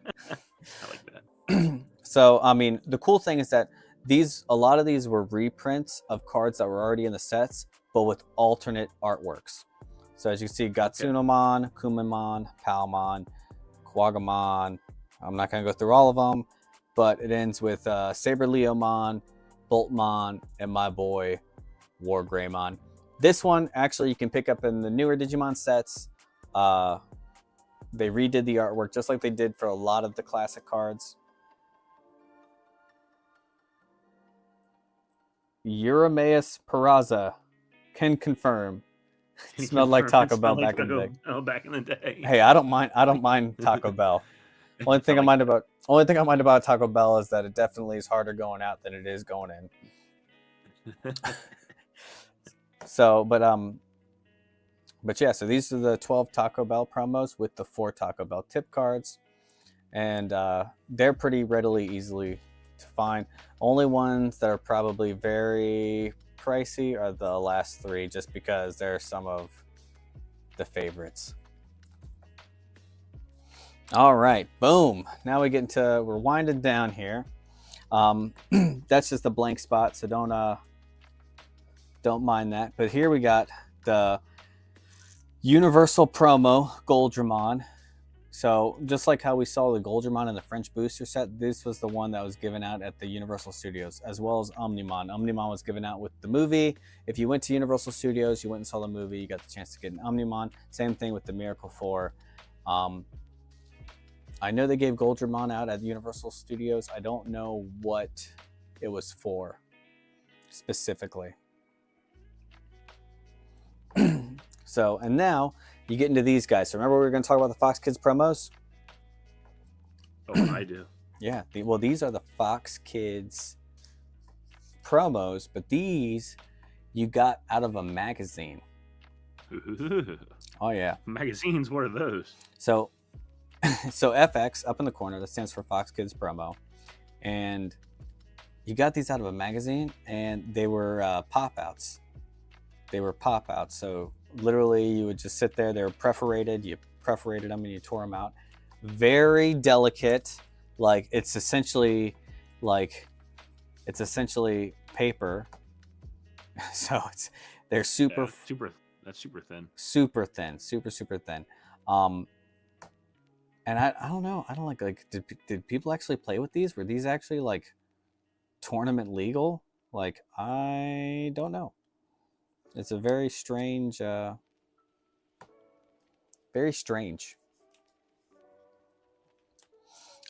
like that. So, I mean, the cool thing is that a lot of these were reprints of cards that were already in the sets, but with alternate artworks. So as you can see, Gatsunomon, Kumamon, Palmon, Quagamon. I'm not going to go through all of them, but it ends with Saber Leomon, Boltmon, and my boy, War Greymon. This one, actually, you can pick up in the newer Digimon sets. They redid the artwork just like they did for a lot of the classic cards. Euromaeus Peraza can confirm. It smelled like Taco Bell back in the day. Oh, back in the day. Hey, I don't mind Taco Bell. Only thing I mind about Taco Bell is that it definitely is harder going out than it is going in. So, but yeah, so these are the 12 Taco Bell promos with the 4 Taco Bell tip cards, and they're pretty easily to find. Only ones that are probably very pricey are the last 3, just because they're some of the favorites. All right, boom. Now we're winding down here. That's just a blank spot, so don't mind that. But here we got the Universal Promo Goldramon, So just like how we saw the Goldramon in the French booster set, this was the one that was given out at the Universal Studios, as well as Omnimon. Omnimon was given out with the movie. If you went to Universal Studios, you went and saw the movie, you got the chance to get an Omnimon. Same thing with the Miracle 4. I know they gave Goldramon out at Universal Studios. I don't know what it was for specifically. So, and now you get into these guys. So remember we were going to talk about the Fox Kids promos? Oh, I do. Yeah. Well, these are the Fox Kids promos, but these you got out of a magazine. Oh, yeah. Magazines, what are those? So FX up in the corner, that stands for Fox Kids promo. And you got these out of a magazine, and they were pop-outs. They were pop-outs. So literally you would just sit there. They were perforated. You perforated them and you tore them out. Very delicate. Like it's essentially paper. So they're super that's super thin. Super thin. Super thin. And I don't know. I don't like did people actually play with these? Were these actually like tournament legal? Like I don't know. It's a very strange very strange.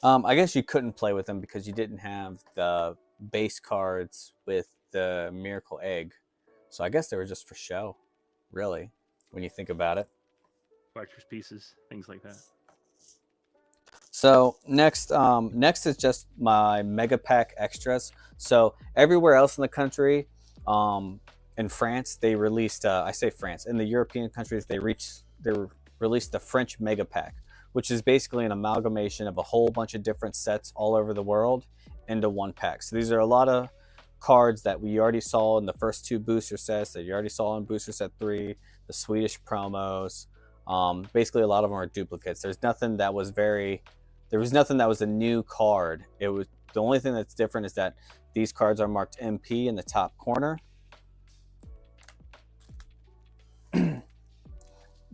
I guess you couldn't play with them because you didn't have the base cards with the Miracle Egg. So I guess they were just for show, really, when you think about it. Collector's pieces, things like that. So next is just my Mega Pack extras. So everywhere else in the country, in France, they released, I say France, in the European countries, they released the French Mega Pack, which is basically an amalgamation of a whole bunch of different sets all over the world into one pack. So these are a lot of cards that we already saw in the first two booster sets, that you already saw in booster set 3, the Swedish promos. Basically, a lot of them are duplicates. There was nothing that was a new card. It was the only thing that's different is that these cards are marked MP in the top corner.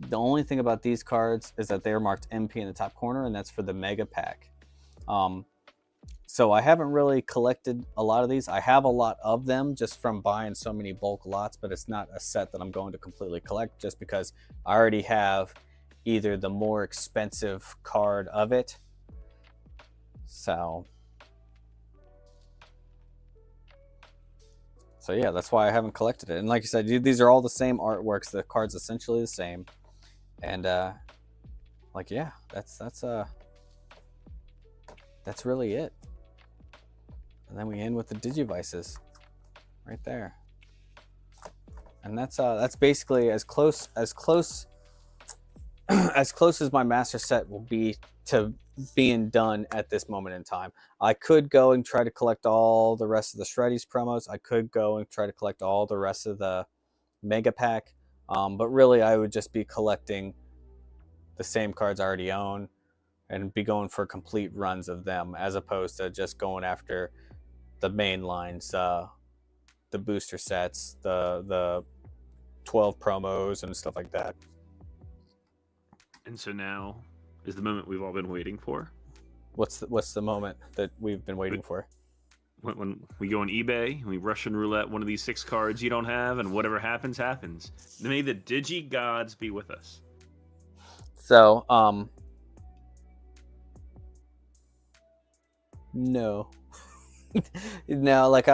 The only thing about these cards is that they're marked MP in the top corner, and that's for the Mega Pack. So I haven't really collected a lot of these. I have a lot of them just from buying so many bulk lots, but it's not a set that I'm going to completely collect just because I already have either the more expensive card of it. So yeah, that's why I haven't collected it. And like I said, these are all the same artworks. The card's essentially the same. And like, yeah, that's really it. And then we end with the Digivices right there. And that's basically as close as my master set will be to being done at this moment in time. I could go and try to collect all the rest of the Shreddies promos. I could go and try to collect all the rest of the Mega Pack. But really, I would just be collecting the same cards I already own and be going for complete runs of them, as opposed to just going after the main lines, the booster sets, the 12 promos and stuff like that. And so now is the moment we've all been waiting for. What's the moment that we've been waiting for? When we go on eBay and we Russian roulette one of these 6 cards you don't have, and whatever happens, happens. May the Digi gods be with us. So, no. No, like,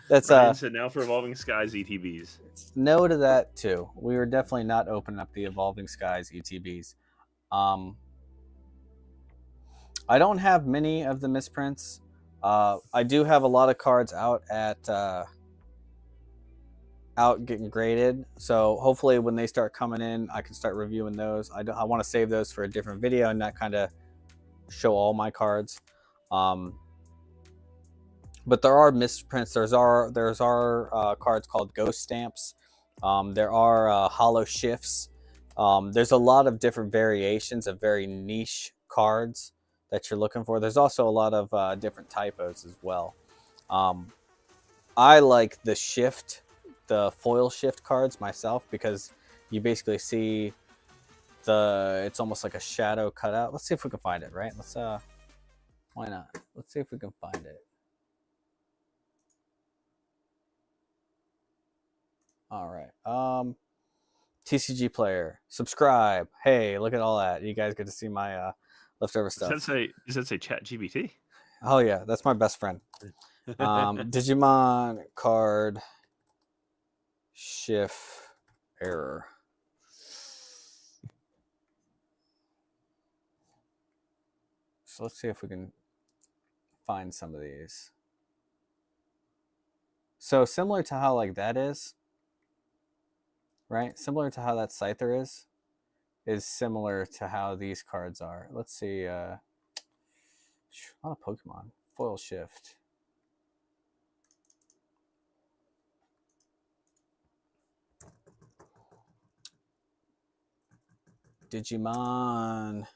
that's, Ryan said now for Evolving Skies ETBs. No to that, too. We were definitely not opening up the Evolving Skies ETBs. I don't have many of the misprints. I do have a lot of cards out getting graded. So hopefully when they start coming in, I can start reviewing those. I want to save those for a different video and not kind of show all my cards. But there are misprints. There's our cards called ghost stamps. There are hollow shifts. There's a lot of different variations of very niche cards that you're looking for. There's also a lot of different typos as well. I like the foil shift cards myself, because you basically see it's almost like a shadow cutout. Let's see if we can find it, right? Let's why not? Let's see if we can find it. All right. TCG player, subscribe. Hey, look at all that. You guys get to see my leftover stuff. Does that say Chat GBT? Oh yeah, that's my best friend. Digimon card shift error. So let's see if we can find some of these. So similar to how like that is, right? Similar to how that Scyther is similar to how these cards are. Let's see. A lot of Pokemon. Foil shift. Digimon.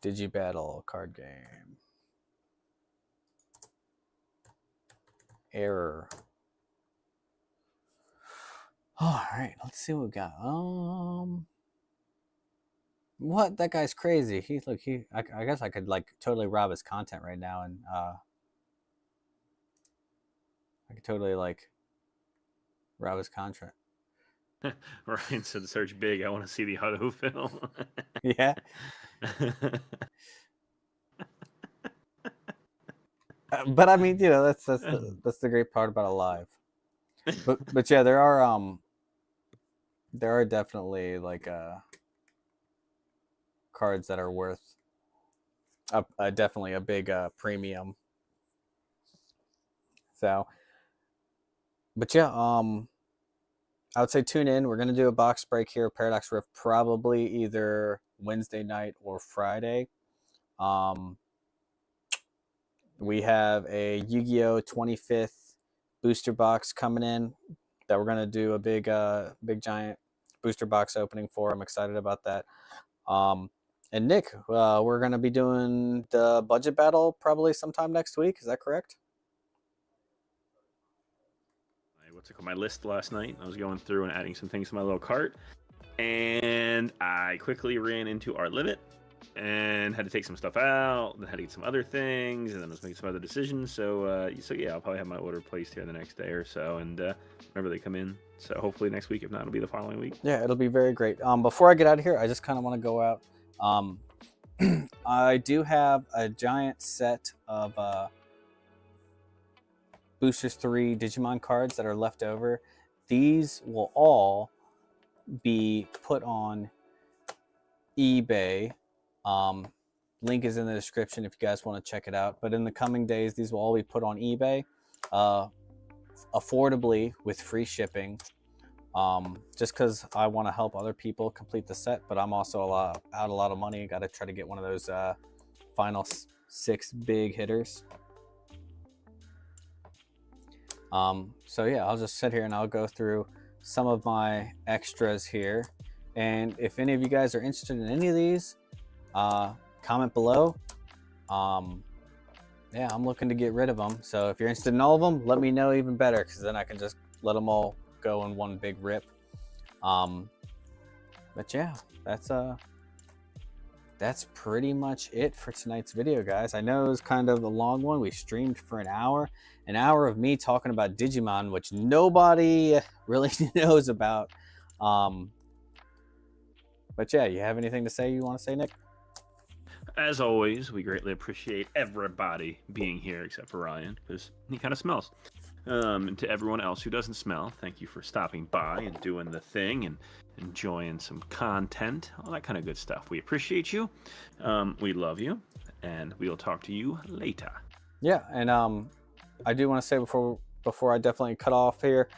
Digi Battle card game. Error. All right, let's see what we got. What? That guy's crazy. I guess I could like totally rob his content right now, and I could totally like rob his contract. Ryan said, "Search big. I want to see the autofill." Yeah. But I mean, you know, that's the great part about a live. But yeah, there are definitely like cards that are worth definitely a big premium. So, but yeah, I would say tune in. We're gonna do a box break here, Paradox Rift, probably either Wednesday night or Friday. We have a Yu-Gi-Oh! 25th booster box coming in that we're gonna do a big giant booster box opening for. I'm excited about that. And Nick, we're gonna be doing the budget battle probably sometime next week. Is that correct? What's it called? My list last night. I was going through and adding some things to my little cart, and I quickly ran into our limit and had to take some stuff out. Then had to get some other things, and then I was making some other decisions. So yeah, I'll probably have my order placed here the next day or so, and whenever they come in. So hopefully next week. If not, it'll be the following week. Yeah, it'll be very great. Before I get out of here, I just kind of want to go out. I do have a giant set of Boosters 3 Digimon cards that are left over. These will all be put on eBay. Link is in the description if you guys want to check it out. But in the coming days, these will all be put on eBay affordably with free shipping. Just because I want to help other people complete the set, but I'm also out a lot of money. Got to try to get one of those final 6 big hitters. So yeah, I'll just sit here and I'll go through some of my extras here. And if any of you guys are interested in any of these, comment below. Yeah, I'm looking to get rid of them. So if you're interested in all of them, let me know even better, because then I can just let them all go in one big rip. But yeah, that's pretty much it for tonight's video, guys. I know it was kind of a long one. We streamed for an hour of me talking about Digimon, which nobody really knows about. But yeah, you have anything to say you want to say, Nick? As always, we greatly appreciate everybody being here except for Ryan, because he kind of smells. And to everyone else who doesn't smell, thank you for stopping by and doing the thing and enjoying some content, all that kind of good stuff. We appreciate you. We love you, and we'll talk to you later. Yeah, and I do want to say before I definitely cut off here,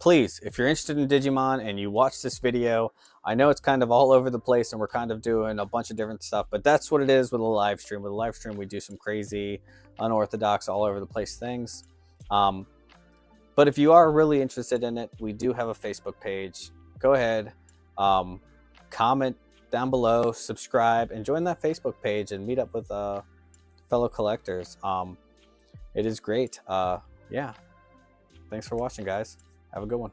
please, if you're interested in Digimon and you watch this video, I know it's kind of all over the place and we're kind of doing a bunch of different stuff, but that's what it is with a live stream. With a live stream, we do some crazy, unorthodox, all over the place things. But if you are really interested in it, we do have a Facebook page. Go ahead, comment down below, subscribe, and join that Facebook page and meet up with fellow collectors. It is great. Yeah. thanks for watching, guys. Have a good one.